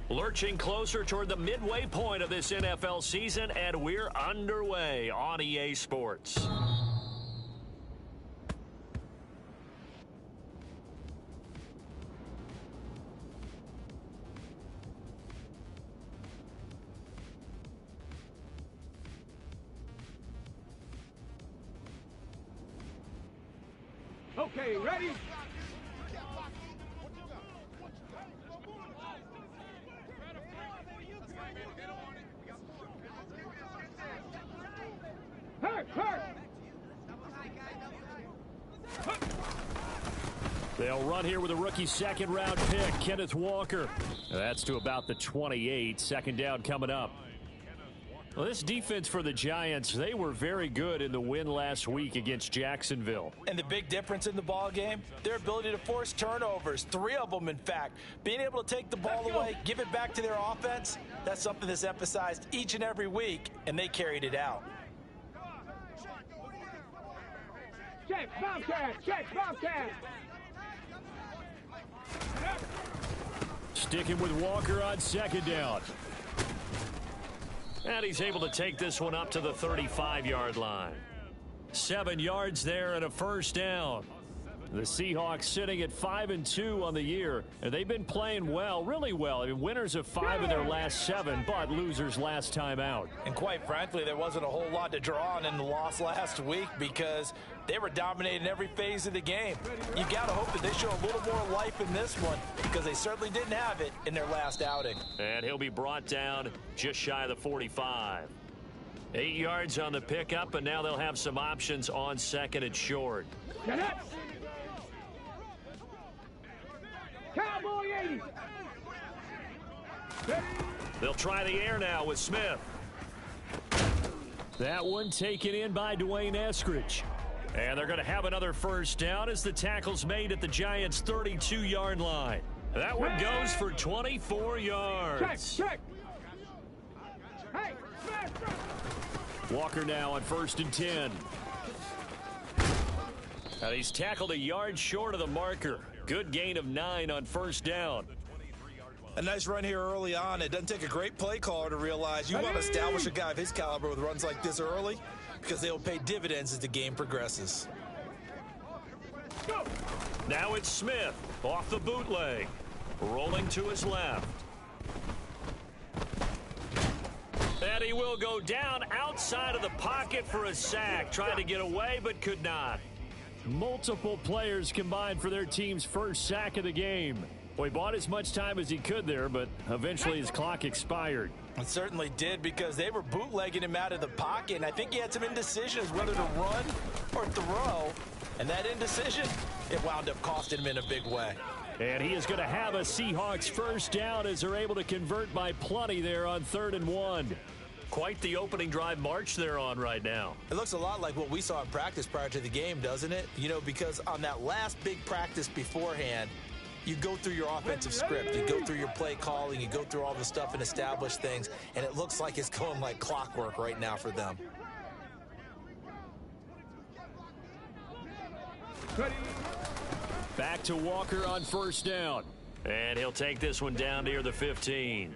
Lurching closer toward the midway point of this NFL season, and we're underway on EA Sports. Okay, ready? They'll run here with a rookie second-round pick, Kenneth Walker. That's to about the 28. Second down coming up. Well, this defense for the Giants, they were very good in the win last week against Jacksonville. And the big difference in the ball game, their ability to force turnovers, 3 of them in fact. Being able to take the ball away, give it back to their offense, that's something that's emphasized each and every week, and they carried it out. Check, Bobcat, check, Bobcat. Sticking with Walker on second down. And he's able to take this one up to the 35-yard line. 7 yards there and a first down. The Seahawks sitting at 5-2 on the year, and they've been playing well, really well. I mean, winners of 5 of their last 7, but losers last time out. And quite frankly, there wasn't a whole lot to draw on in the loss last week because they were dominating every phase of the game. You got to hope that they show a little more life in this one because they certainly didn't have it in their last outing. And he'll be brought down just shy of the 45. 8 yards on the pickup, and now they'll have some options on second and short. Cowboy 80. They'll try the air now with Smith. That one taken in by Dwayne Eskridge. And they're going to have another first down as the tackle's made at the Giants' 32-yard line. That one goes for 24 yards. Check. Hey, Walker now on 1st and 10. And he's tackled a yard short of the marker. Good gain of 9 on first down. A nice run here early on. It doesn't take a great play caller to realize you want to establish a guy of his caliber with runs like this early because they will pay dividends as the game progresses. Now it's Smith off the bootleg. Rolling to his left. And he will go down outside of the pocket for a sack. Tried to get away but could not. Multiple players combined for their team's first sack of the game. Well, he bought as much time as he could there, but eventually his clock expired. It certainly did because they were bootlegging him out of the pocket, and I think he had some indecision as whether to run or throw. And that indecision, it wound up costing him in a big way. And he is going to have a Seahawks first down as they're able to convert by plenty there on 3rd and 1. Quite the opening drive march they're on right now. It looks a lot like what we saw in practice prior to the game, doesn't it? You know, because on that last big practice beforehand, you go through your offensive script, you go through your play calling, you go through all the stuff and establish things, and it looks like it's going like clockwork right now for them. Back to Walker on first down. And he'll take this one down near the 15.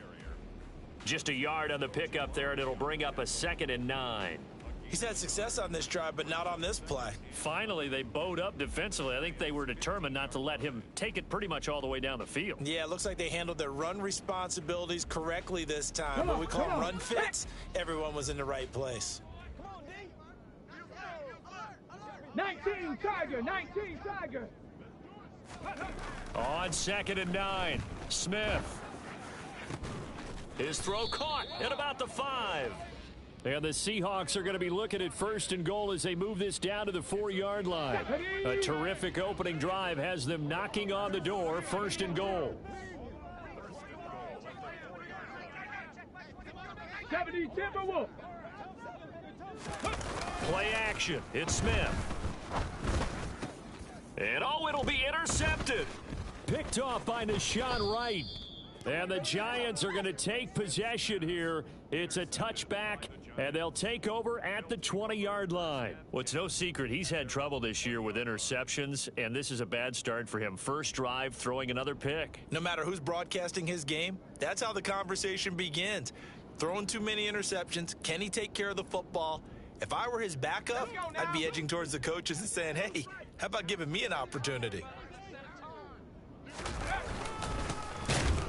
Just a yard on the pickup there, and it'll bring up a 2nd and 9. He's had success on this drive, but not on this play. Finally, they bowed up defensively. I think they were determined not to let him take it pretty much all the way down the field. Yeah, it looks like they handled their run responsibilities correctly this time. What we call run fits, everyone was in the right place. 19 Tiger. On 2nd and 9, Smith. His throw caught at about the 5. And the Seahawks are going to be looking at 1st and goal as they move this down to the 4-yard line. A terrific opening drive has them knocking on the door. 1st and goal. 70 Timberwolf. Play action. It's Smith. And it'll be intercepted. Picked off by Nashawn Wright. And the Giants are going to take possession here. It's a touchback And they'll take over at the 20-yard line. Well, it's no secret he's had trouble this year with interceptions, and this is a bad start for him. First drive, throwing another pick. No matter who's broadcasting his game, that's how the conversation begins. Throwing too many interceptions, can he take care of the football? If I were his backup, I'd be edging towards the coaches and saying, hey, how about giving me an opportunity?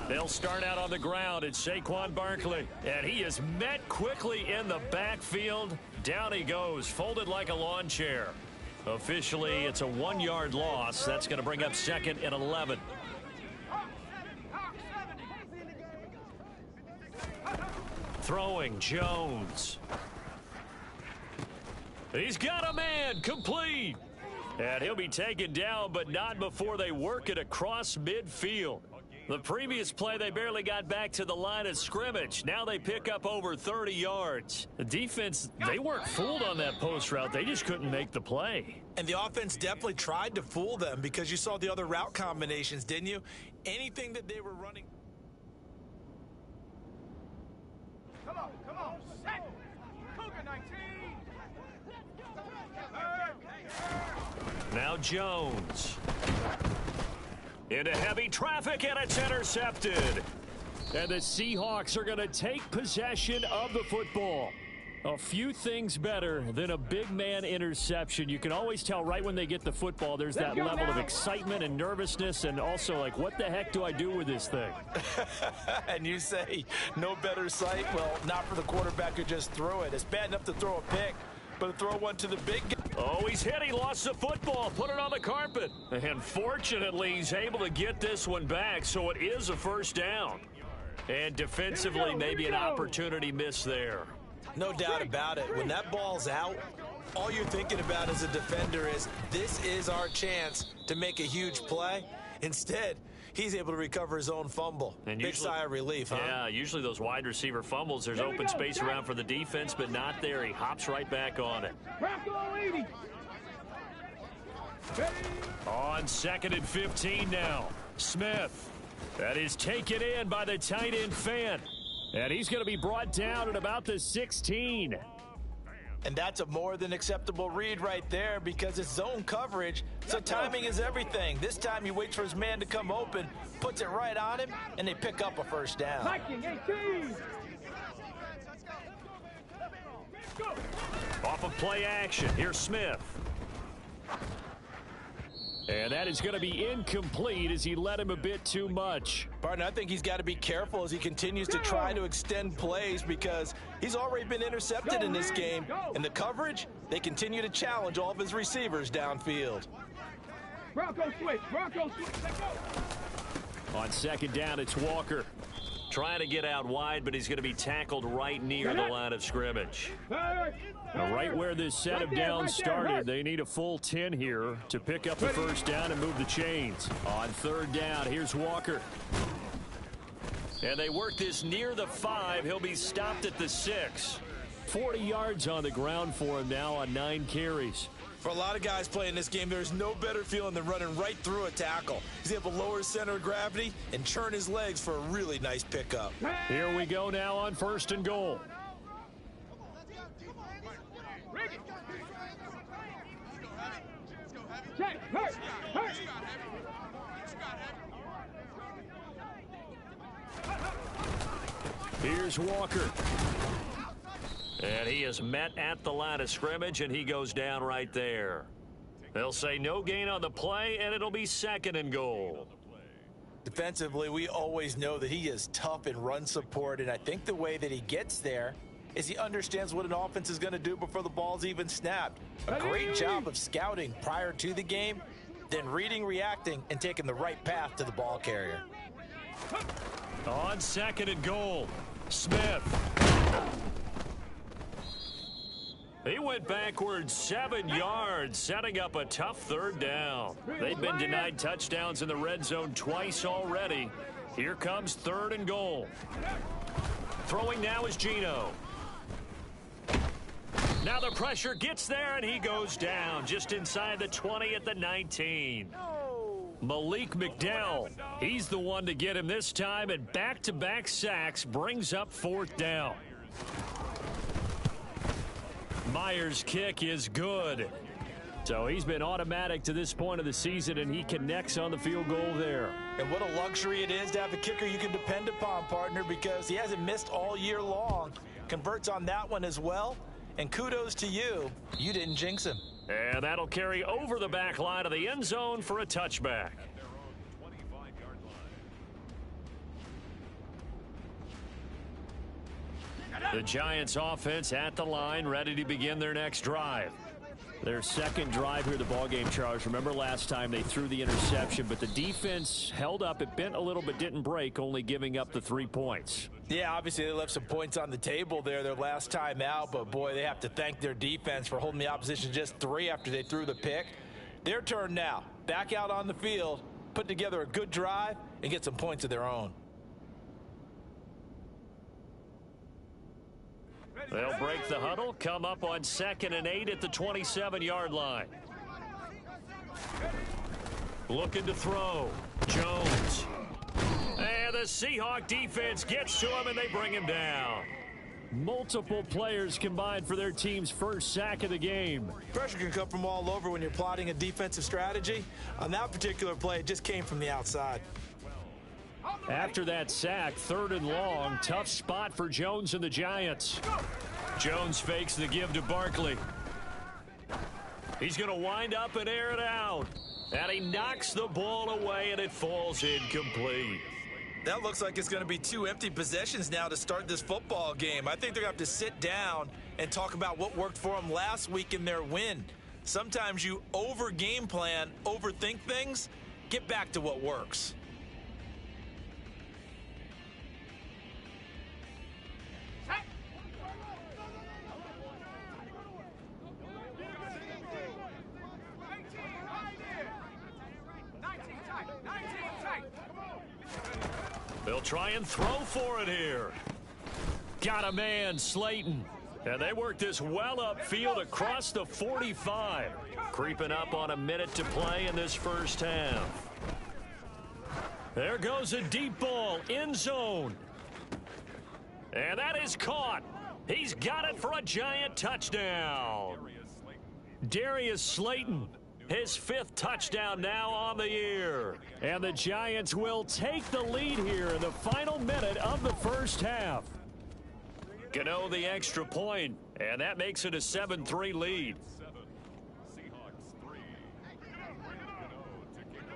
They'll start out on the ground. It's Saquon Barkley, and he is met quickly in the backfield. Down he goes, folded like a lawn chair. Officially, it's a 1-yard loss. That's going to bring up 2nd and 11. Throwing, Jones. He's got a man, complete. And he'll be taken down, but not before they work it across midfield. The previous play, they barely got back to the line of scrimmage. Now they pick up over 30 yards. The defense, they weren't fooled on that post route. They just couldn't make the play. And the offense definitely tried to fool them because you saw the other route combinations, didn't you? Anything that they were running. Come on, set. Cougar 19. Now Jones. Into heavy traffic, and it's intercepted. And the Seahawks are going to take possession of the football. A few things better than a big man interception. You can always tell right when they get the football, there's that level of excitement and nervousness, and also like, what the heck do I do with this thing? And you say, no better sight? Well, not for the quarterback who just threw it. It's bad enough to throw a pick, but to throw one to the big guy. Oh, he's hit. He lost the football. Put it on the carpet. And fortunately, he's able to get this one back, so it is a first down. And defensively, maybe an opportunity missed there. No doubt about it. When that ball's out, all you're thinking about as a defender is, this is our chance to make a huge play. Instead, he's able to recover his own fumble. And big sigh of relief, huh? Yeah, usually those wide receiver fumbles, there's open space around for the defense, but not there. He hops right back on it. Bronco 80. On 2nd and 15 now. Smith. That is taken in by the tight end Fan. And he's going to be brought down at about the 16. And that's a more than acceptable read right there because it's zone coverage, so timing is everything. This time he waits for his man to come open, puts it right on him, and they pick up a first down. Viking 18. Off of play action, here's Smith. And that is going to be incomplete as he led him a bit too much. Partner, I think he's got to be careful as he continues to try to extend plays because he's already been intercepted in this game. And the coverage, they continue to challenge all of his receivers downfield. Bronco switch. Let's go. On 2nd down, it's Walker. Trying to get out wide, but he's going to be tackled right near the line of scrimmage. Now, right where this set of downs started, they need a full 10 here to pick up the first down and move the chains. On 3rd down, here's Walker. And they work this near the 5. He'll be stopped at the 6. 40 yards on the ground for him now on 9 carries. For a lot of guys playing this game, there's no better feeling than running right through a tackle. He's able to lower his center of gravity and churn his legs for a really nice pickup. Here we go now on 1st and goal. Check. Hurt. Here's Walker. And he is met at the line of scrimmage, and he goes down right there. They'll say no gain on the play, and it'll be 2nd and goal. Defensively, we always know that he is tough in run support, and I think the way that he gets there is he understands what an offense is going to do before the ball's even snapped. A great job of scouting prior to the game, then reading, reacting, and taking the right path to the ball carrier. On 2nd and goal, Smith. He went backwards 7 yards, setting up a tough 3rd down. They've been denied touchdowns in the red zone twice already. Here comes 3rd and goal. Throwing now is Gino. Now the pressure gets there, and he goes down just inside the 20 at the 19. Malik McDowell, he's the one to get him this time, and back-to-back sacks brings up 4th down. Myers' kick is good. So he's been automatic to this point of the season, and he connects on the field goal there. And what a luxury it is to have a kicker you can depend upon, partner, because he hasn't missed all year long. Converts on that one as well. And kudos to you. You didn't jinx him. And that'll carry over the back line of the end zone for a touchback. The Giants offense at the line, ready to begin their next drive. Their second drive here, the ballgame, Charles. Remember last time they threw the interception, but the defense held up. It bent a little but didn't break, only giving up the 3 points. Yeah, obviously they left some points on the table there their last time out, but boy, they have to thank their defense for holding the opposition just 3 after they threw the pick. Their turn now. Back out on the field, put together a good drive, and get some points of their own. They'll break the huddle, come up on 2nd and 8 at the 27-yard line. Looking to throw. Jones. And the Seahawk defense gets to him, and they bring him down. Multiple players combined for their team's first sack of the game. Pressure can come from all over when you're plotting a defensive strategy. On that particular play, it just came from the outside. After that sack, 3rd and long, tough spot for Jones and the Giants. Jones fakes the give to Barkley. He's going to wind up and air it out. And he knocks the ball away, and it falls incomplete. That looks like it's going to be 2 empty possessions now to start this football game. I think they're going to have to sit down and talk about what worked for them last week in their win. Sometimes you over-game plan, overthink things, get back to what works. They'll try and throw for it here. Got a man, Slayton. And they work this well upfield across the 45. Creeping up on a minute to play in this first half. There goes a deep ball, end zone. And that is caught. He's got it for a Giant touchdown. Darius Slayton. His 5th touchdown now on the year. And the Giants will take the lead here in the final minute of the first half. Gano the extra point, and that makes it a 7-3 lead.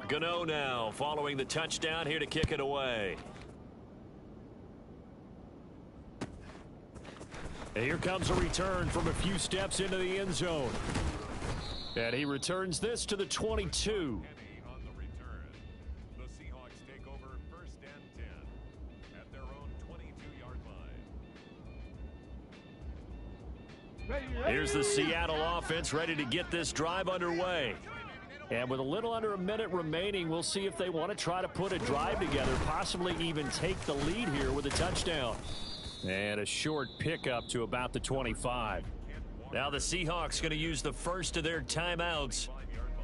Gano now following the touchdown here to kick it away. And here comes a return from a few steps into the end zone. And he returns this to the 22. On the return, the Seahawks take over 1st and 10 at their own 22-yard line. Here's the Seattle offense ready to get this drive underway. And with a little under a minute remaining, we'll see if they want to try to put a drive together, possibly even take the lead here with a touchdown. And a short pickup to about the 25. Now the Seahawks going to use the first of their timeouts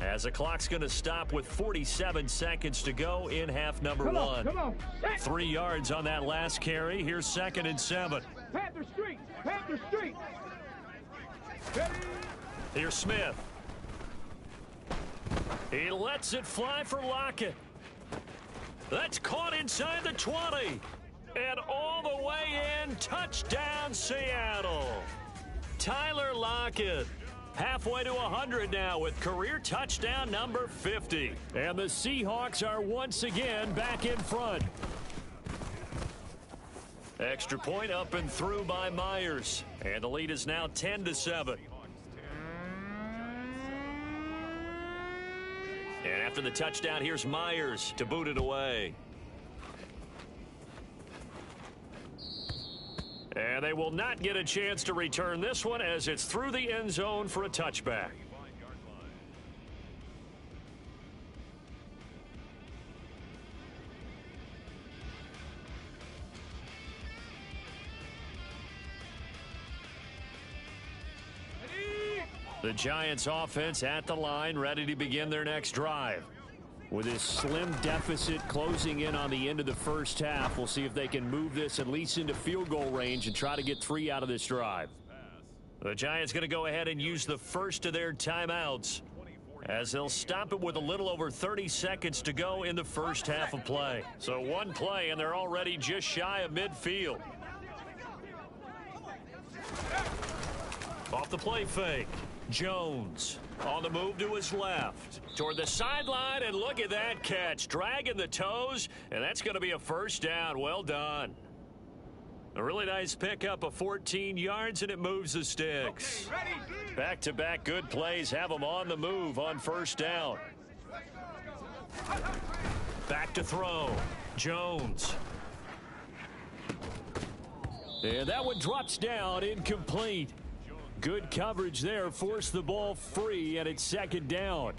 as the clock's going to stop with 47 seconds to go in half number 1. Come on. 3 yards on that last carry. Here's 2nd and 7. Panther Street. Panther Street. Ready. Here's Smith. He lets it fly for Lockett. That's caught inside the 20. And all the way in, touchdown Seattle. Tyler Lockett, halfway to 100 now with career touchdown number 50. And the Seahawks are once again back in front. Extra point up and through by Myers. And the lead is now 10-7. And after the touchdown, here's Myers to boot it away. And they will not get a chance to return this one as it's through the end zone for a touchback. The Giants offense at the line, ready to begin their next drive. With this slim deficit closing in on the end of the first half, we'll see if they can move this at least into field goal range and try to get 3 out of this drive. The Giants going to go ahead and use the first of their timeouts as they'll stop it with a little over 30 seconds to go in the first half of play. So one play, and they're already just shy of midfield. Off the play fake, Jones on the move to his left toward the sideline, and look at that catch, dragging the toes, and that's going to be a first down. Well done. A really nice pickup of 14 yards, and it moves the sticks. Back-to-back good plays have them on the move on first down. Back to throw, Jones. And that one drops down, incomplete. Good coverage there, forced the ball free, and it's second down.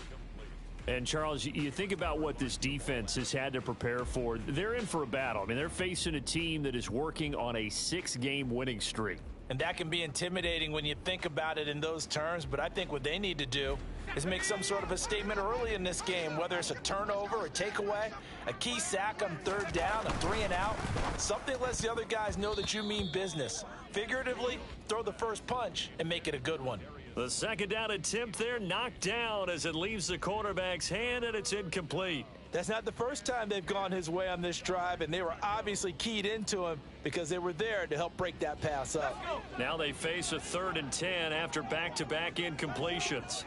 And, Charles, you think about what this defense has had to prepare for. They're in for a battle. I mean, they're facing a team that is working on a 6-game winning streak. And that can be intimidating when you think about it in those terms, but I think what they need to do is make some sort of a statement early in this game, whether it's a turnover, a takeaway, a key sack on third down, a 3-and-out, something lets the other guys know that you mean business. Figuratively, throw the first punch and make it a good one. The second down attempt there knocked down as it leaves the quarterback's hand, and it's incomplete. That's not the first time they've gone his way on this drive, and they were obviously keyed into him because they were there to help break that pass up. Now they face a 3rd and 10 after back-to-back incompletions.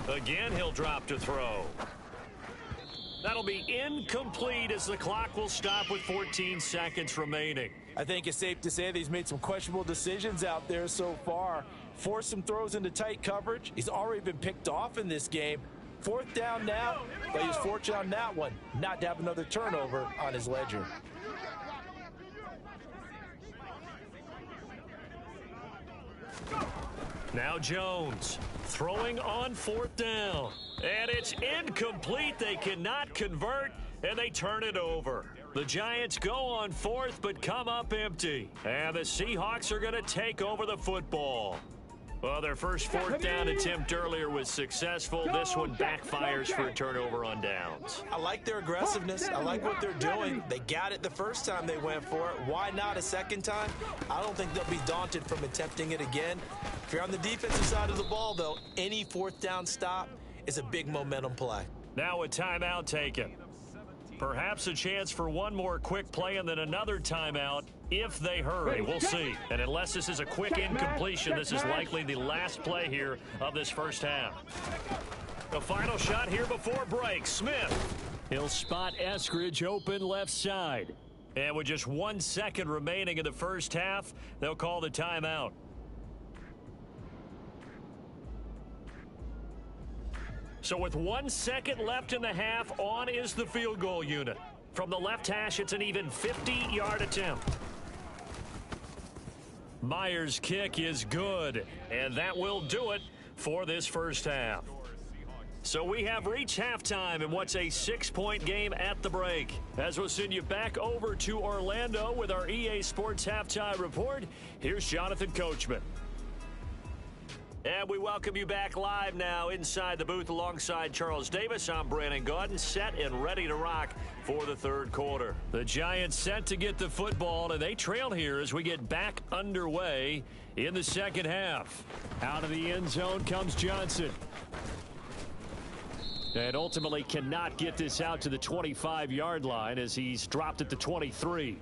Again, he'll drop to throw. That'll be incomplete as the clock will stop with 14 seconds remaining. I think it's safe to say that he's made some questionable decisions out there so far. Forced some throws into tight coverage. He's already been picked off in this game. 4th down now, but he was fortunate on that one not to have another turnover on his ledger. Now Jones throwing on 4th down. And it's incomplete. They cannot convert, and they turn it over. The Giants go on 4th, but come up empty. And the Seahawks are going to take over the football. Well, their first 4th down attempt earlier was successful. This one backfires for a turnover on downs. I like their aggressiveness. I like what they're doing. They got it the first time they went for it. Why not a second time? I don't think they'll be daunted from attempting it again. If you're on the defensive side of the ball, though, any 4th down stop is a big momentum play. Now a timeout taken. Perhaps a chance for one more quick play and then another timeout if they hurry. We'll see. And unless this is a quick incompletion, this is likely the last play here of this first half. The final shot here before break. Smith. He'll spot Eskridge open left side. And with just 1 second remaining in the first half, they'll call the timeout. So with 1 second left in the half, on is the field goal unit. From the left hash, it's an even 50-yard attempt. Myers' kick is good, and that will do it for this first half. So we have reached halftime in what's a 6-point game at the break. As we'll send you back over to Orlando with our EA Sports Halftime Report, here's Jonathan Coachman. And we welcome you back live now inside the booth alongside Charles Davis. I'm Brandon Gaudin, set and ready to rock for the third quarter. The Giants set to get the football, and they trail here as we get back underway in the second half. Out of the end zone comes Johnson. And ultimately cannot get this out to the 25-yard line as he's dropped at the 23.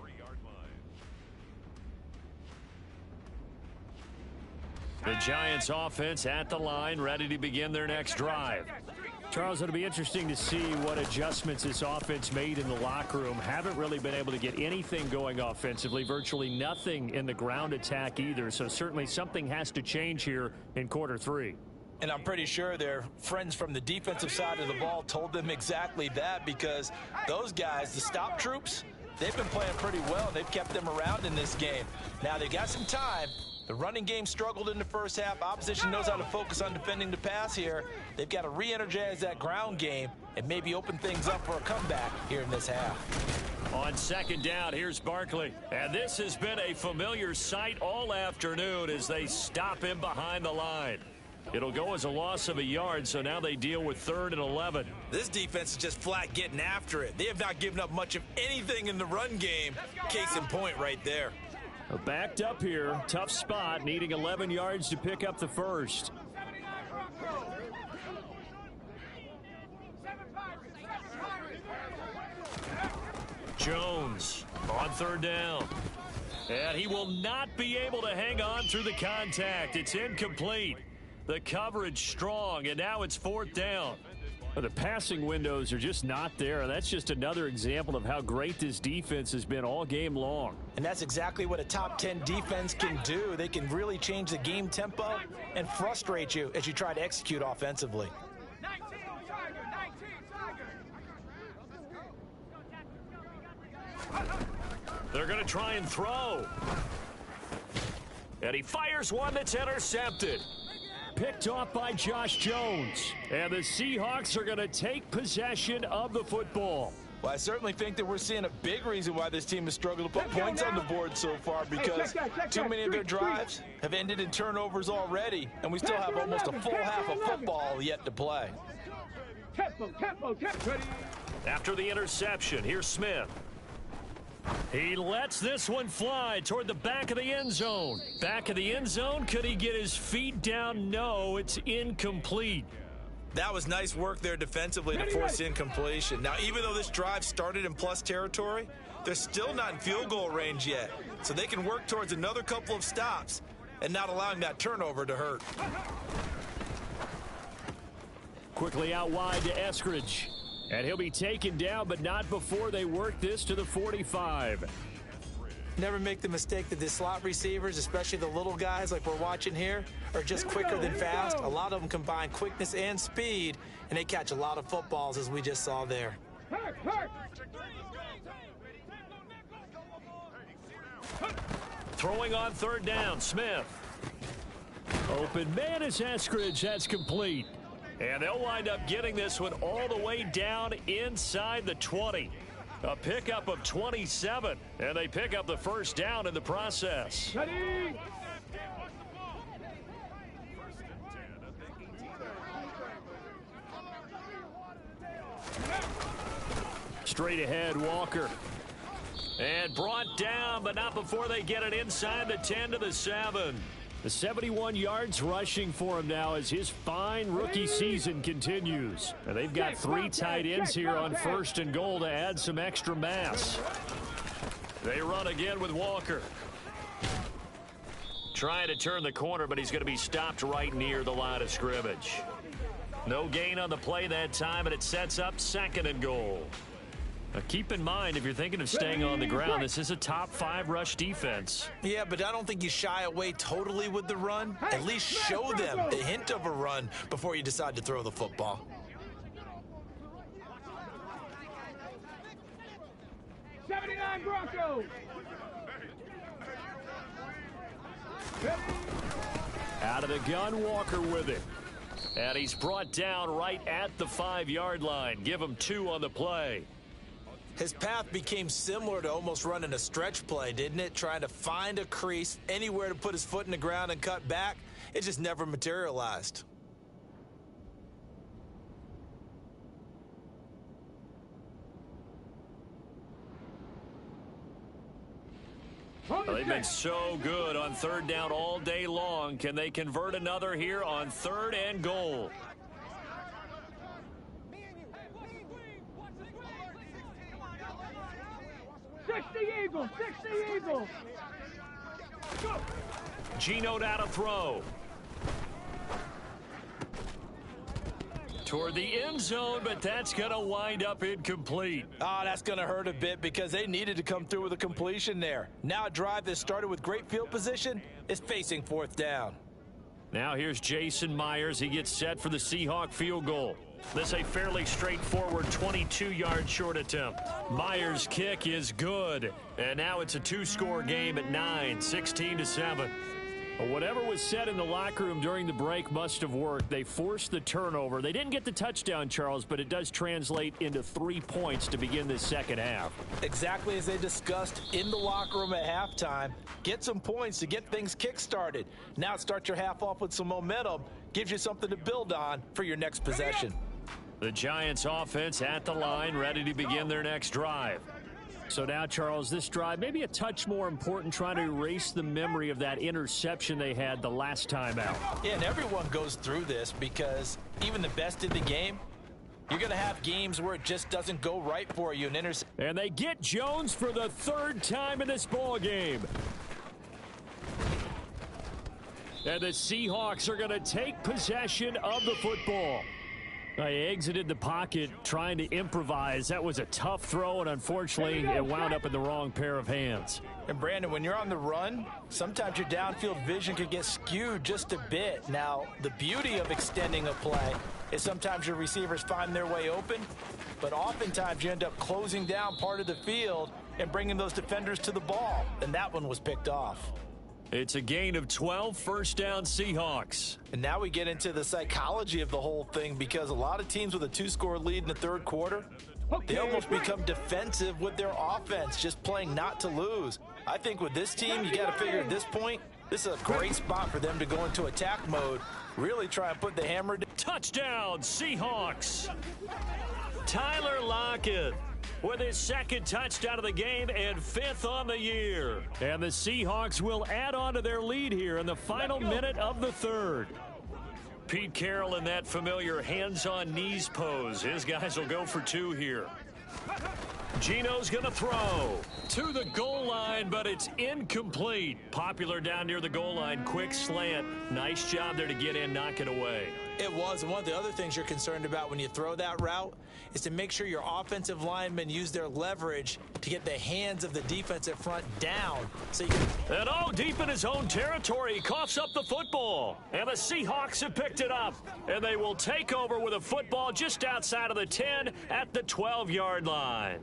The Giants offense at the line, ready to begin their next drive. Charles, it'll be interesting to see what adjustments this offense made in the locker room. Haven't really been able to get anything going offensively, virtually nothing in the ground attack either. So certainly something has to change here in quarter 3. And I'm pretty sure their friends from the defensive side of the ball told them exactly that, because those guys, the stop troops, they've been playing pretty well. They've kept them around in this game. Now they got some time. The running game struggled in the first half. Opposition knows how to focus on defending the pass here. They've got to re-energize that ground game and maybe open things up for a comeback here in this half. On second down, here's Barkley. And this has been a familiar sight all afternoon as they stop him behind the line. It'll go as a loss of a yard, so now they deal with 3rd and 11. This defense is just flat getting after it. They have not given up much of anything in the run game. Case in point right there. Backed up here, tough spot, needing 11 yards to pick up the first. Jones on 3rd down. And he will not be able to hang on through the contact. It's incomplete. The coverage strong, and now it's 4th down. The passing windows are just not there. That's just another example of how great this defense has been all game long. And that's exactly what a top 10 defense can do. They can really change the game tempo and frustrate you as you try to execute offensively. 19, Tiger. They're going to try and throw. And he fires one that's intercepted. Picked off by Josh Jones. And the Seahawks are going to take possession of the football. Well, I certainly think that we're seeing a big reason why this team has struggled to put points on the board so far, because too many of their drives have ended in turnovers already, and we still have almost a full half of football yet to play. Tempo. Ready. After the interception, here's Smith. He lets this one fly toward the back of the end zone. Back of the end zone, could he get his feet down? No, it's incomplete. That was nice work there defensively to force incompletion. Now, even though this drive started in plus territory, they're still not in field goal range yet. So they can work towards another couple of stops and not allowing that turnover to hurt. Quickly out wide to Eskridge. And he'll be taken down, but not before they work this to the 45. Never make the mistake that the slot receivers, especially the little guys like we're watching here, are just quicker than fast. A lot of them combine quickness and speed, and they catch a lot of footballs, as we just saw there. Throwing on 3rd down, Smith. Open man is Eskridge. That's complete. And they'll wind up getting this one all the way down inside the 20. A pickup of 27, and they pick up the 1st down in the process. Ready. Straight ahead, Walker. And brought down, but not before they get it inside the 10 to the 7. The 71 yards rushing for him now as his fine rookie season continues. And they've got 3 tight ends here on 1st and goal to add some extra mass. They run again with Walker. Trying to turn the corner, but he's going to be stopped right near the line of scrimmage. No gain on the play that time, and it sets up 2nd and goal. Now keep in mind, if you're thinking of staying on the ground, this is a top 5 rush defense. Yeah, but I don't think you shy away totally with the run. At least show them the hint of a run before you decide to throw the football. '79 Broncos. Out of the gun, Walker with it. And he's brought down right at the 5-yard line. Give him 2 on the play. His path became similar to almost running a stretch play, didn't it? Trying to find a crease, anywhere to put his foot in the ground and cut back. It just never materialized. Well, they've been so good on 3rd down all day long. Can they convert another here on 3rd and goal? Eagles. Go. Geno down to throw. Toward the end zone, but that's going to wind up incomplete. Oh, that's going to hurt a bit because they needed to come through with a completion there. Now a drive that started with great field position is facing 4th down. Now here's Jason Myers. He gets set for the Seahawk field goal. This a fairly straightforward 22-yard short attempt. Myers' kick is good. And now it's a 2-score game at 9, 16-7. Whatever was said in the locker room during the break must have worked. They forced the turnover. They didn't get the touchdown, Charles, but it does translate into 3 points to begin this second half. Exactly as they discussed in the locker room at halftime. Get some points to get things kick-started. Now start your half off with some momentum. gives you something to build on for your next possession. The Giants offense at the line, ready to begin their next drive. So now, Charles, this drive may be a touch more important, trying to erase the memory of that interception they had the last time out. Yeah, and everyone goes through this because even the best in the game, you're going to have games where it just doesn't go right for you. And they get Jones for the third time in this ball game. And the Seahawks are going to take possession of the football. They exited the pocket trying to improvise. That was a tough throw, and unfortunately, it wound up in the wrong pair of hands. And Brandon, when you're on the run, sometimes your downfield vision can get skewed just a bit. Now, the beauty of extending a play is sometimes your receivers find their way open, but oftentimes you end up closing down part of the field and bringing those defenders to the ball, and that one was picked off. It's a gain of 12, first down Seahawks. And now we get into the psychology of the whole thing, because a lot of teams with a 2-score lead in the third quarter, they almost become defensive with their offense, just playing not to lose. I think with this team, you got to figure at this point, this is a great spot for them to go into attack mode, really try and put the hammer down. Touchdown Seahawks. Tyler Lockett with his second touchdown of the game and fifth on the year. And the Seahawks will add on to their lead here in the final minute of the third. Pete Carroll in that familiar hands-on knees pose. His guys will go for two here. Gino's going to throw to the goal line, but it's incomplete. Popular down near the goal line. Quick slant. Nice job there to get in, knock it away. It was, and one of the other things you're concerned about when you throw that route is to make sure your offensive linemen use their leverage to get the hands of the defensive front down. So you can... And all deep in his own territory, he coughs up the football. And the Seahawks have picked it up. And they will take over with a football just outside of the 10 at the 12-yard line.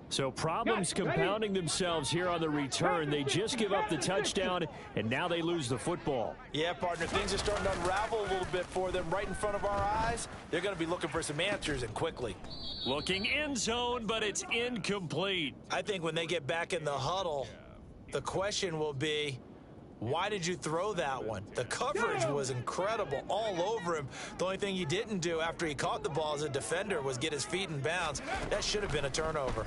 So problems compounding themselves here on the return. They just give up the touchdown, and now they lose the football. Yeah, partner, things are starting to unravel a little bit for them right in front of our eyes. They're going to be looking for some answers, and quickly. Looking end zone, but it's incomplete. I think when they get back in the huddle, the question will be, why did you throw that one? The coverage was incredible all over him. The only thing he didn't do after he caught the ball as a defender was get his feet in bounds. That should have been a turnover.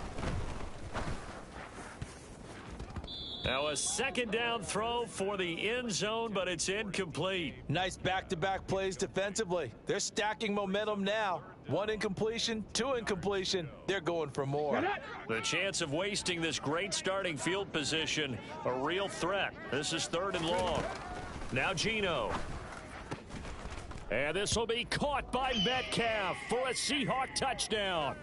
Now a second down throw for the end zone, but it's incomplete. Nice back-to-back plays defensively. They're stacking momentum now. One incompletion, two incompletion. They're going for more. The chance of wasting this great starting field position, a real threat. This is third and long. Now Gino. And this will be caught by Metcalf for a Seahawk touchdown.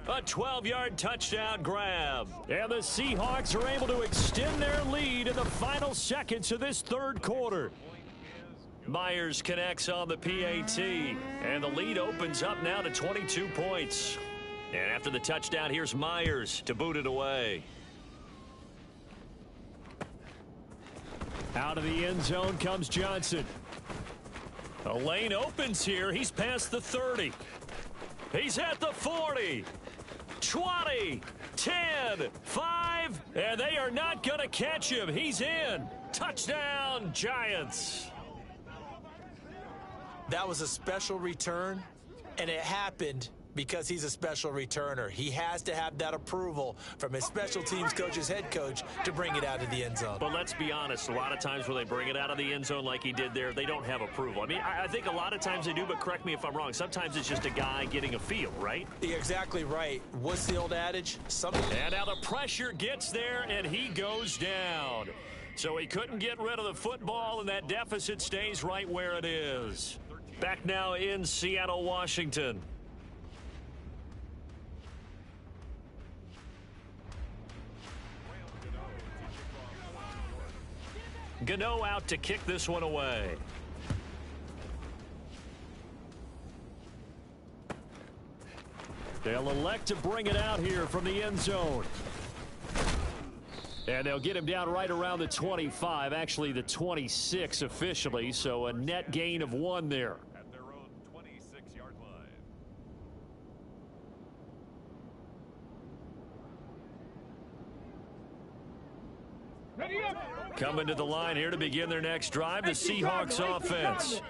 A 12-yard touchdown grab. And the Seahawks are able to extend their lead in the final seconds of this third quarter. Myers connects on the PAT, and the lead opens up now to 22 points. And after the touchdown, here's Myers to boot it away. Out of the end zone comes Johnson. A lane opens here. He's past the 30. He's at the 40. 20, 10, 5, and they are not going to catch him. He's in. Touchdown, Giants. That was a special return, and it happened because he's a special returner. He has to have that approval from his special teams coach, his head coach, to bring it out of the end zone. But let's be honest, a lot of times when they bring it out of the end zone like he did there, they don't have approval. I mean, I think a lot of times they do, but correct me if I'm wrong. Sometimes it's just a guy getting a feel, right? You're exactly right. What's the old adage? And now the pressure gets there, and he goes down. So he couldn't get rid of the football, and that deficit stays right where it is. Back now in Seattle, Washington. Gano out to kick this one away. They'll elect to bring it out here from the end zone. And they'll get him down right around the 25, actually the 26 officially, so a net gain of 1 there. At their own 26-yard line. Ready up. Coming to the line here to begin their next drive, the Seahawks offense.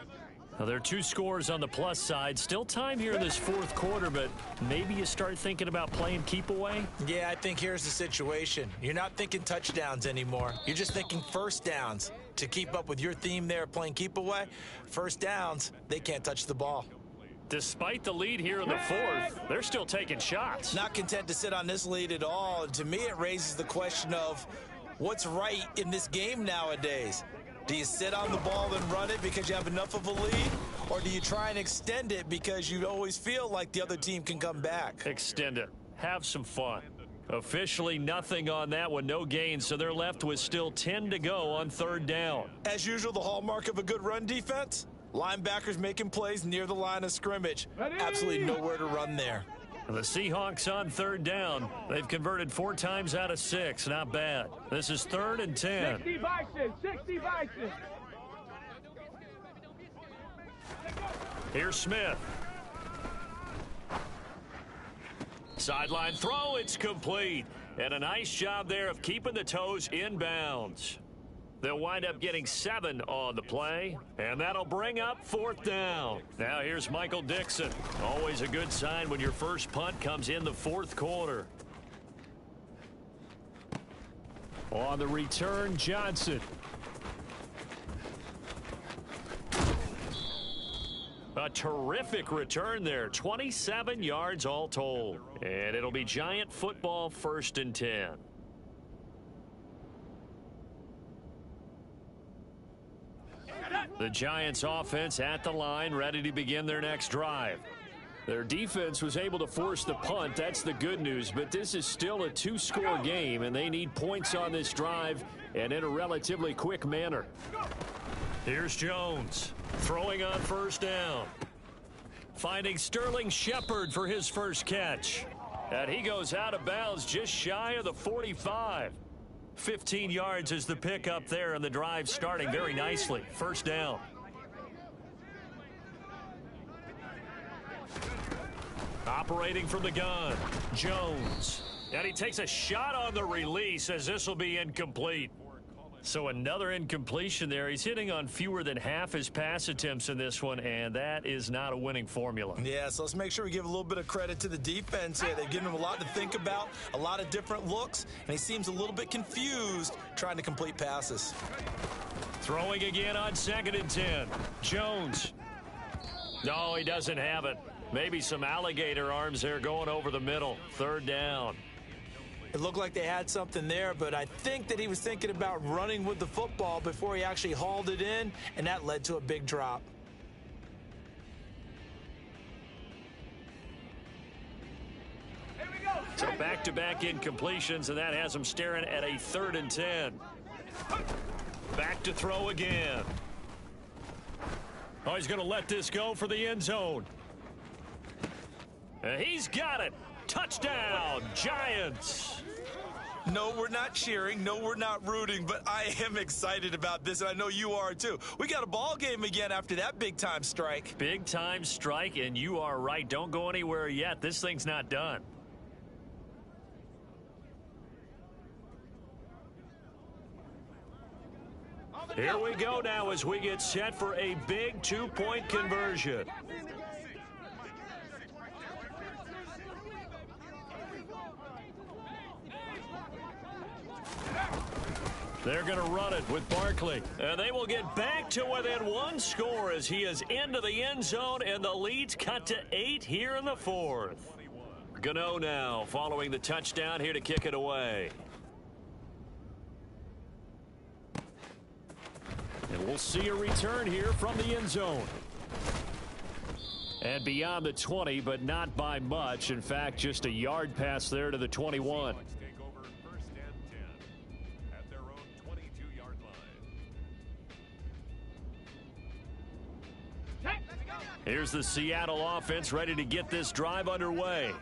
Now, there are 2 scores on the plus side. Still time here in this fourth quarter, but maybe you start thinking about playing keep away? Yeah, I think here's the situation. You're not thinking touchdowns anymore. You're just thinking first downs. To keep up with your theme there, playing keep away, first downs, they can't touch the ball. Despite the lead here in the fourth, they're still taking shots. Not content to sit on this lead at all. And to me, it raises the question of what's right in this game nowadays. Do you sit on the ball and run it because you have enough of a lead? Or do you try and extend it because you always feel like the other team can come back? Extend it. Have some fun. Officially nothing on that one, no gain, so they're left with still 10 to go on third down. As usual, the hallmark of a good run defense, linebackers making plays near the line of scrimmage. Absolutely nowhere to run there. The Seahawks on third down. They've converted 4 times out of 6. Not bad. This is 3rd and 10. 60 Bison, 60 Bison. Here's Smith. Sideline throw, it's complete. And a nice job there of keeping the toes in bounds. They'll wind up getting 7 on the play, and that'll bring up 4th down. Now here's Michael Dixon. Always a good sign when your first punt comes in the 4th quarter. On the return, Johnson. A terrific return there. 27 yards all told. And it'll be Giant football, 1st and 10. The Giants offense at the line, ready to begin their next drive. Their defense was able to force the punt. That's the good news, but this is still a 2-score game, and they need points on this drive and in a relatively quick manner. Here's Jones throwing on 1st down. Finding Sterling Shepard for his first catch. And he goes out of bounds just shy of the 45. 15 yards is the pickup there, and the drive starting very nicely. 1st down. Operating from the gun, Jones. And he takes a shot on the release as this will be incomplete. So another incompletion there. He's hitting on fewer than half his pass attempts in this one, and that is not a winning formula. Yeah, so let's make sure we give a little bit of credit to the defense here. They've given him a lot to think about, a lot of different looks, and he seems a little bit confused trying to complete passes. Throwing again on 2nd and 10. Jones. No, he doesn't have it. Maybe some alligator arms there going over the middle. 3rd down. It looked like they had something there, but I think that he was thinking about running with the football before he actually hauled it in, and that led to a big drop. So back-to-back incompletions, and that has him staring at a 3rd and 10. Back to throw again. Oh, he's going to let this go for the end zone. And he's got it. Touchdown, Giants. No, we're not cheering. No, we're not rooting, but I am excited about this, and I know you are too. We got a ball game again after that big-time strike. Big-time strike, and you are right. Don't go anywhere yet. This thing's not done. Here we go now as we get set for a big 2-point conversion. They're going to run it with Barkley. And they will get back to within 1 score as he is into the end zone, and the lead's cut to 8 here in the 4th. Gano now following the touchdown here to kick it away. And we'll see a return here from the end zone. And beyond the 20, but not by much. In fact, just a yard pass there to the 21. Take over 1st and 10 at their own 22-yard line. Here's the Seattle offense ready to get this drive underway.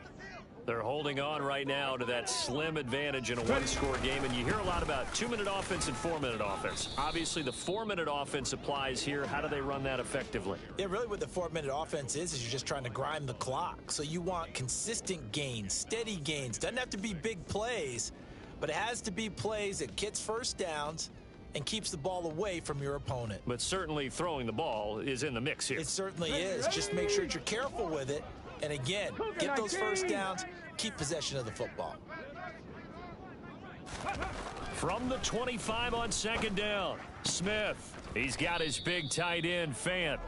They're holding on right now to that slim advantage in a 1-score game, and you hear a lot about 2-minute offense and 4-minute offense. Obviously, the 4-minute offense applies here. How do they run that effectively? Yeah, really what the 4-minute offense is you're just trying to grind the clock. So you want consistent gains, steady gains. Doesn't have to be big plays, but it has to be plays that gets first downs and keeps the ball away from your opponent. But certainly throwing the ball is in the mix here. It certainly is. Just make sure that you're careful with it. And again, get those first downs, keep possession of the football. From the 25 on second down, Smith. He's got his big tight end, Fant.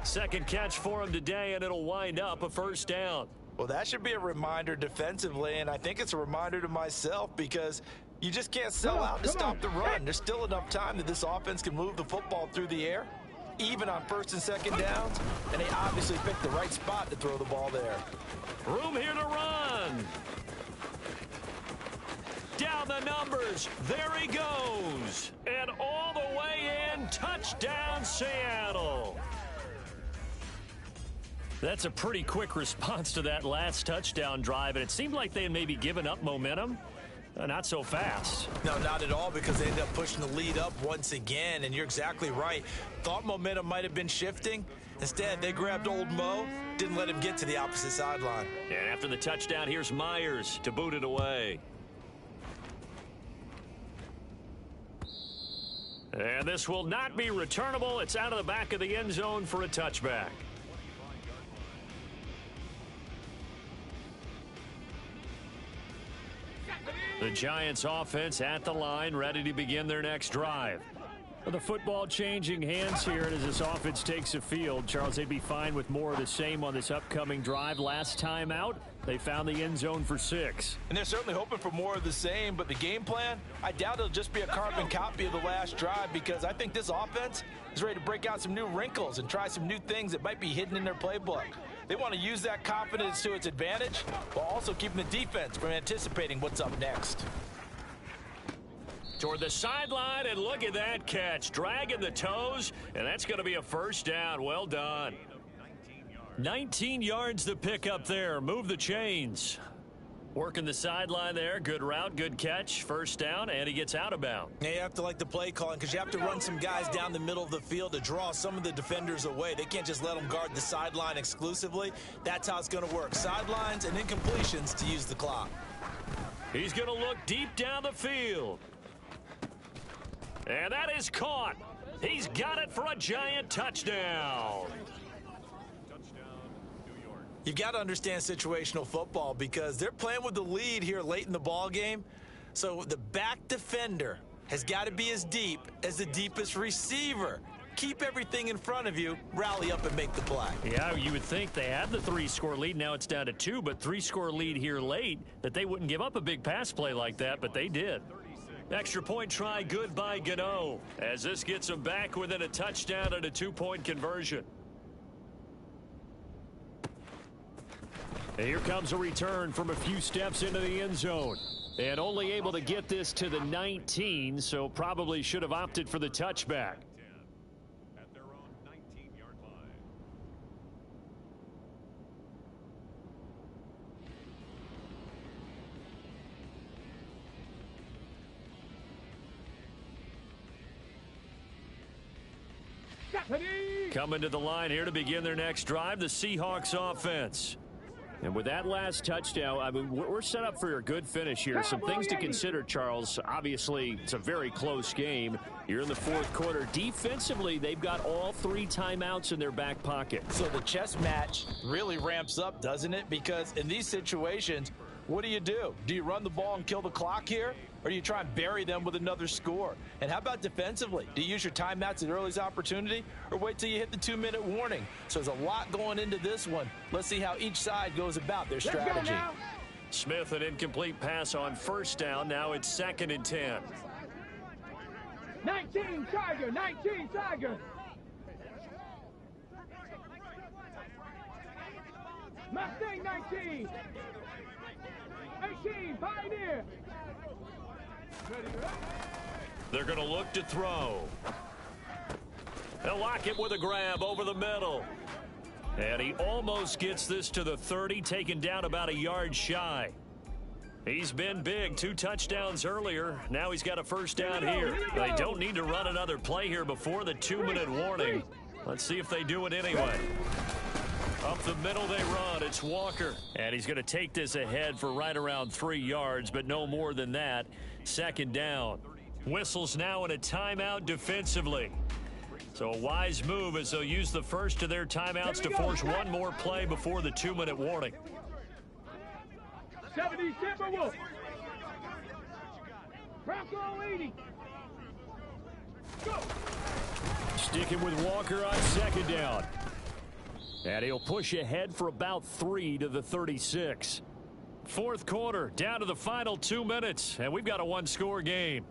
Second catch for him today, and it'll wind up a first down. Well, that should be a reminder defensively, and I think it's a reminder to myself because you just can't sell out to stop the run. There's still enough time that this offense can move the football through the air, even on first and second downs, and they obviously picked the right spot to throw the ball there. Room here to run. Down the numbers. There he goes. And all the way in. Touchdown, Seattle. That's a pretty quick response to that last touchdown drive, and it seemed like they had maybe given up momentum. Not so fast. No, not at all, because they ended up pushing the lead up once again, and you're exactly right. Thought momentum might have been shifting. Instead, they grabbed old Mo, didn't let him get to the opposite sideline. And after the touchdown, here's Myers to boot it away. And this will not be returnable. It's out of the back of the end zone for a touchback. The Giants offense at the line, ready to begin their next drive. The football changing hands here, and as this offense takes the field, Charles, they'd be fine with more of the same on this upcoming drive. Last time out, they found the end zone for 6. And they're certainly hoping for more of the same, but the game plan, I doubt it'll just be a carbon copy of the last drive, because I think this offense is ready to break out some new wrinkles and try some new things that might be hidden in their playbook. They want to use that confidence to its advantage while also keeping the defense from anticipating what's up next. Toward the sideline, and look at that catch. Dragging the toes, and that's going to be a first down. Well done. 19 yards to pick up there. Move the chains. Working the sideline there. Good route, good catch. First down, and he gets out of bounds. Yeah, you have to like the play calling, because you have to run some guys down the middle of the field to draw some of the defenders away. They can't just let them guard the sideline exclusively. That's how it's going to work. Sidelines and incompletions to use the clock. He's going to look deep down the field. And that is caught. He's got it for a Giant touchdown. You've got to understand situational football, because they're playing with the lead here late in the ball game. So the back defender has got to be as deep as the deepest receiver. Keep everything in front of you, rally up and make the play. Yeah, you would think they had the 3-score lead. Now it's down to 2, but 3-score lead here late, that they wouldn't give up a big pass play like that, but they did. Extra point try good by Gano, as this gets them back within a touchdown and a 2-point conversion. And here comes a return from a few steps into the end zone. And only able to get this to the 19, so probably should have opted for the touchback. At their own 19-yard line. Coming to the line here to begin their next drive, the Seahawks offense. And with that last touchdown, I mean, we're set up for a good finish here. Some things to consider, Charles. Obviously, it's a very close game. You're in the fourth quarter. Defensively, they've got all 3 timeouts in their back pocket. So the chess match really ramps up, doesn't it? Because in these situations, what do? Do you run the ball and kill the clock here? Or do you try and bury them with another score? And how about defensively? Do you use your timeouts at earliest opportunity, or wait till you hit the 2-minute warning? So there's a lot going into this one. Let's see how each side goes about their strategy. Smith, an incomplete pass on first down. Now it's 2nd and 10. 19 Tiger, 19 Tiger. Mustang 19. 18 Pioneer. They're going to look to throw. They'll lock it with a grab over the middle. And he almost gets this to the 30, taken down about a yard shy. He's been big, 2 touchdowns earlier. Now he's got a first down here. They don't need to run another play here before the 2-minute warning. Let's see if they do it anyway. Up the middle they run. It's Walker. And he's going to take this ahead for right around 3 yards, but no more than that. Second down. Whistles now in a timeout defensively. So a wise move as they'll use the first of their timeouts to force one more play before the 2-minute warning. 70 Timberwolves. Bronco 80. Go. Sticking with Walker on second down. And he'll push ahead for about 3 to the 36. Fourth quarter, down to the final 2 minutes, and we've got a one-score game.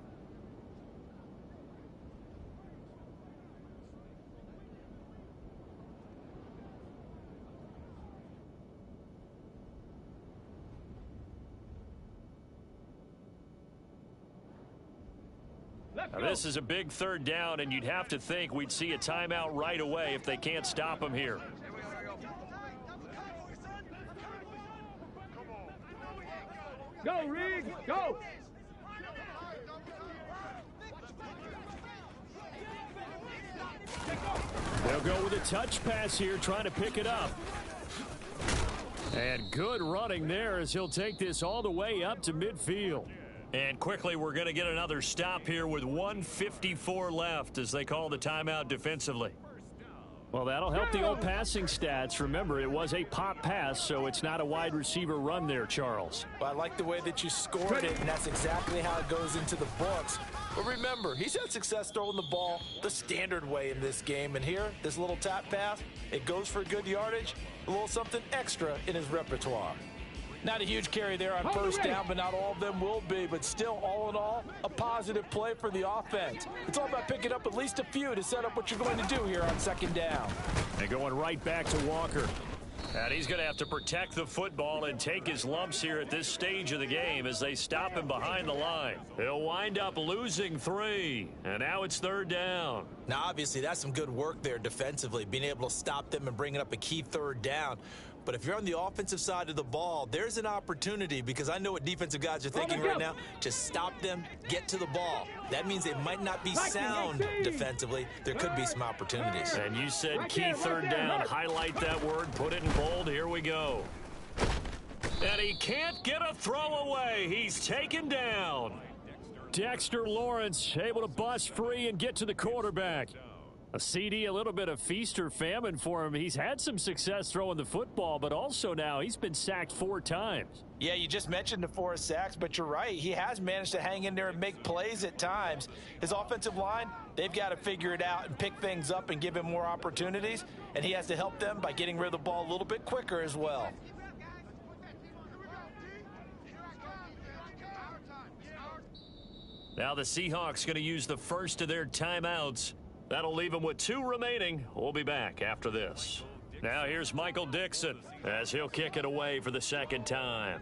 Now, this is a big third down, and you'd have to think we'd see a timeout right away if they can't stop him here. Go, Riggs, go. They'll go with a touch pass here, trying to pick it up. And good running there as he'll take this all the way up to midfield. And quickly, we're going to get another stop here with 1:54 left as they call the timeout defensively. Well, that'll help the old passing stats. Remember, it was a pop pass, so it's not a wide receiver run there, Charles. Well, I like the way that you scored it, and that's exactly how it goes into the books. But remember, he's had success throwing the ball the standard way in this game. And here, this little tap pass, it goes for good yardage, a little something extra in his repertoire. Not a huge carry there on first down, but not all of them will be. But still, all in all, a positive play for the offense. It's all about picking up at least a few to set up what you're going to do here on second down. And going right back to Walker. And he's going to have to protect the football and take his lumps here at this stage of the game as they stop him behind the line. He'll wind up losing 3. And now it's third down. Now, obviously, that's some good work there defensively, being able to stop them and bringing up a key third down. But if you're on the offensive side of the ball, there's an opportunity, because I know what defensive guys are thinking right now, to stop them, get to the ball. That means they might not be sound defensively. There could be some opportunities. And you said key third down. Highlight that word, put it in bold. Here we go. And he can't get a throw away. He's taken down. Dexter Lawrence able to bust free and get to the quarterback. A CD, a little bit of feast or famine for him. He's had some success throwing the football, but also now he's been sacked 4 times. Yeah, you just mentioned the 4 sacks, but you're right. He has managed to hang in there and make plays at times. His offensive line, they've got to figure it out and pick things up and give him more opportunities, and he has to help them by getting rid of the ball a little bit quicker as well. Now the Seahawks going to use the first of their timeouts. That'll leave them with 2 remaining. We'll be back after this. Now here's Michael Dixon as he'll kick it away for the second time.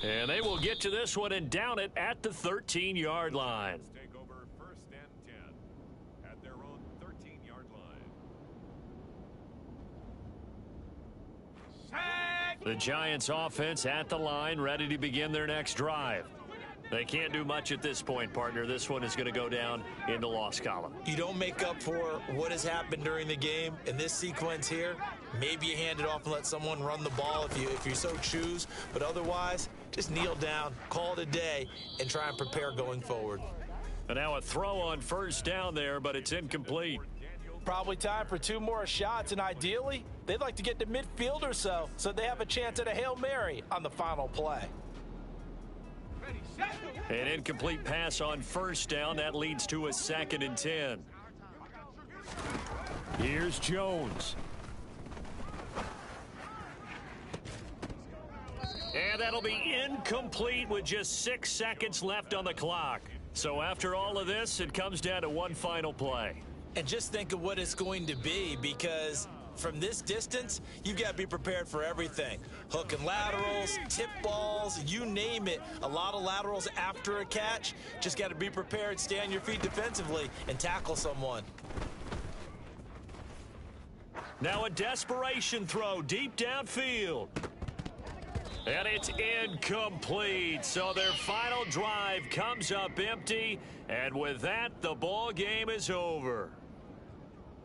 And they will get to this one and down it at the 13-yard line. Take over first and 10 at their own 13-yard line. The Giants offense at the line, ready to begin their next drive. They can't do much at this point, partner. This one is going to go down in the loss column. You don't make up for what has happened during the game in this sequence here. Maybe you hand it off and let someone run the ball if you so choose. But otherwise, just kneel down, call it a day, and try and prepare going forward. And now a throw on first down there, but it's incomplete. Probably time for 2 more shots, and ideally, they'd like to get to midfield or so they have a chance at a Hail Mary on the final play. An incomplete pass on first down. That leads to a 2nd and 10. Here's Jones. And that'll be incomplete with just 6 seconds left on the clock. So after all of this, it comes down to one final play. And just think of what it's going to be, because from this distance, you've got to be prepared for everything. Hook and laterals, tip balls, you name it. A lot of laterals after a catch. Just got to be prepared, stay on your feet defensively, and tackle someone. Now a desperation throw deep downfield. And it's incomplete. So their final drive comes up empty. And with that, the ball game is over.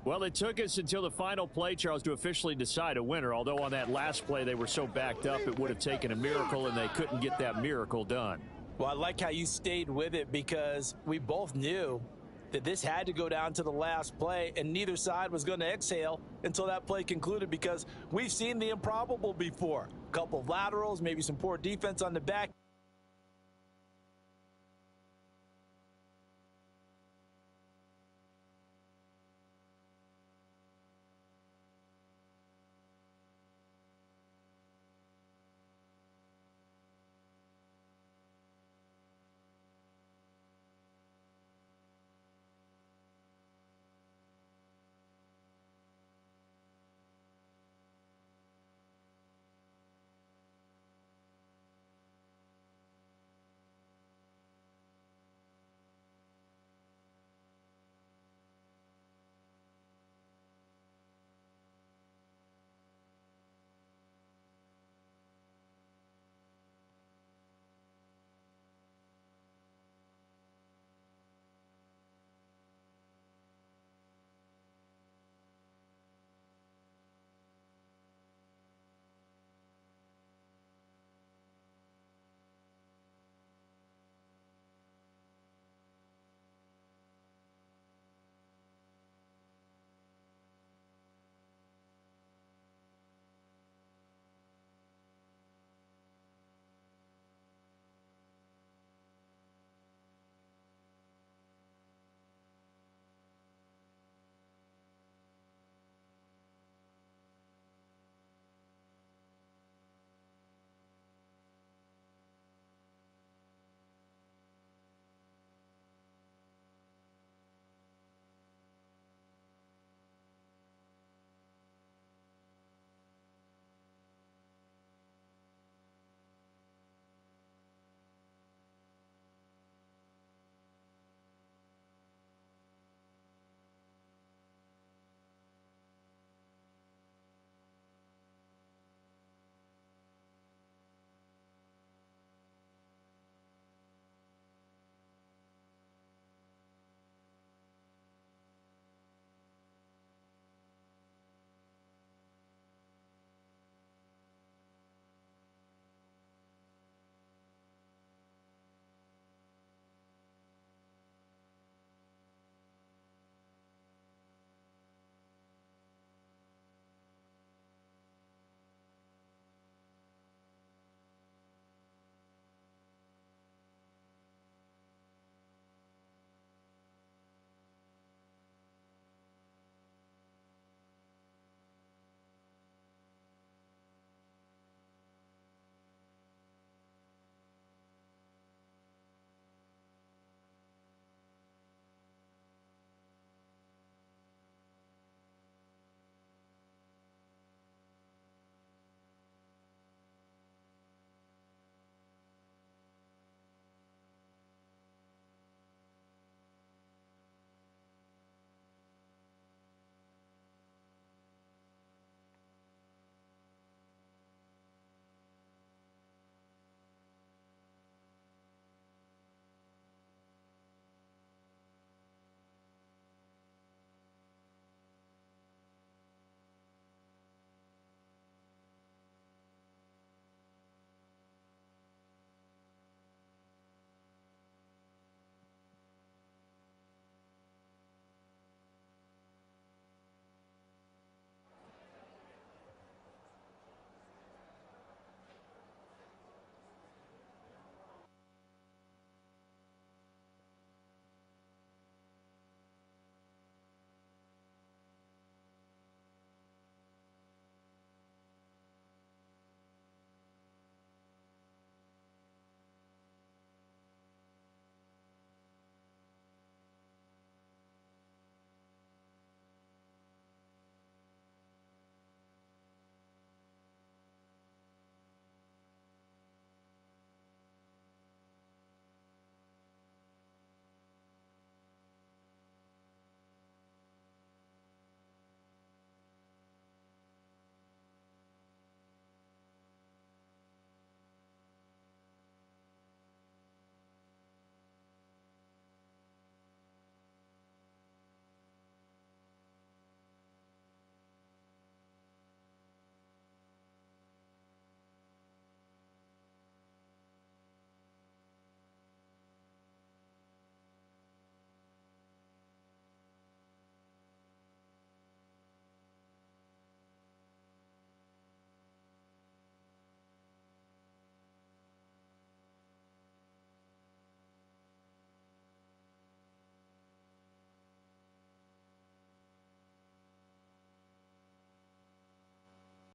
Well, it took us until the final play, Charles, to officially decide a winner. Although on that last play, they were so backed up, it would have taken a miracle, and they couldn't get that miracle done. Well, I like how you stayed with it because we both knew that this had to go down to the last play, and neither side was going to exhale until that play concluded because we've seen the improbable before. A couple of laterals, maybe some poor defense on the back.